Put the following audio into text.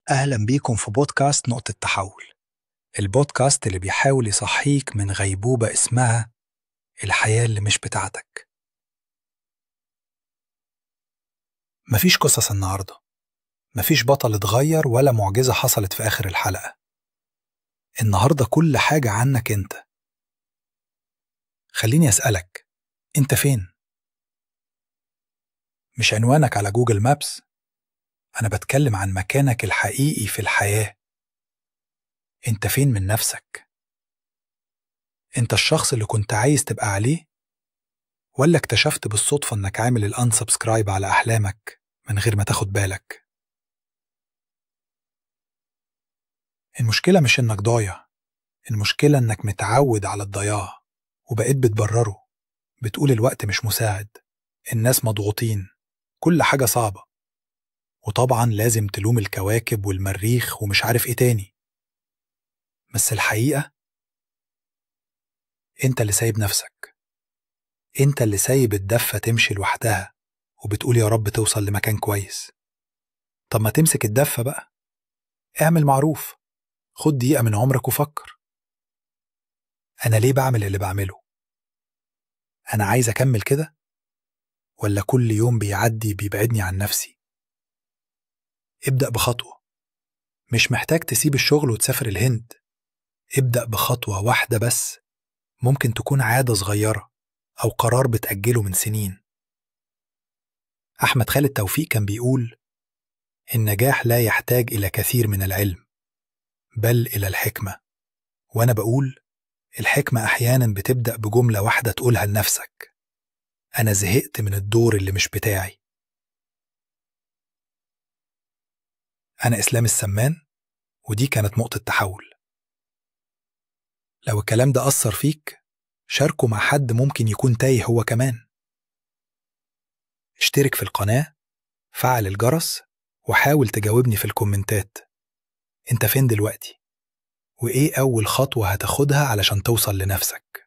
أهلا بيكم في بودكاست نقطة تحول. البودكاست اللي بيحاول يصحيك من غيبوبة اسمها الحياة اللي مش بتاعتك. مفيش قصص النهاردة، مفيش بطل اتغير ولا معجزة حصلت في آخر الحلقة. النهاردة كل حاجة عنك انت. خليني أسألك، انت فين؟ مش عنوانك على جوجل مابس. أنا بتكلم عن مكانك الحقيقي في الحياة. انت فين من نفسك؟ انت الشخص اللي كنت عايز تبقى عليه؟ ولا اكتشفت بالصدفة انك عامل الانسبسكرايب على أحلامك من غير ما تاخد بالك؟ المشكلة مش انك ضايع، المشكلة انك متعود على الضياع وبقيت بتبرره. بتقول الوقت مش مساعد، الناس مضغوطين، كل حاجة صعبة، وطبعا لازم تلوم الكواكب والمريخ ومش عارف ايه تاني. بس الحقيقة انت اللي سايب نفسك، انت اللي سايب الدفة تمشي لوحدها وبتقول يا رب توصل لمكان كويس. طب ما تمسك الدفة بقى، اعمل معروف، خد دقيقة من عمرك وفكر. أنا ليه بعمل اللي بعمله؟ أنا عايز أكمل كده؟ ولا كل يوم بيعدي بيبعدني عن نفسي؟ ابدأ بخطوة، مش محتاج تسيب الشغل وتسافر الهند. ابدأ بخطوة واحدة بس، ممكن تكون عادة صغيرة أو قرار بتأجله من سنين. أحمد خالد توفيق كان بيقول: النجاح لا يحتاج إلى كثير من العلم، بل إلى الحكمة. وأنا بقول الحكمة أحيانا بتبدأ بجملة واحدة تقولها لنفسك: أنا زهقت من الدور اللي مش بتاعي. أنا إسلام السمان، ودي كانت نقطة تحول. لو الكلام ده أثر فيك، شاركه مع حد ممكن يكون تايه هو كمان. اشترك في القناة، فعل الجرس، وحاول تجاوبني في الكومنتات. انت فين دلوقتي؟ وإيه أول خطوة هتاخدها علشان توصل لنفسك؟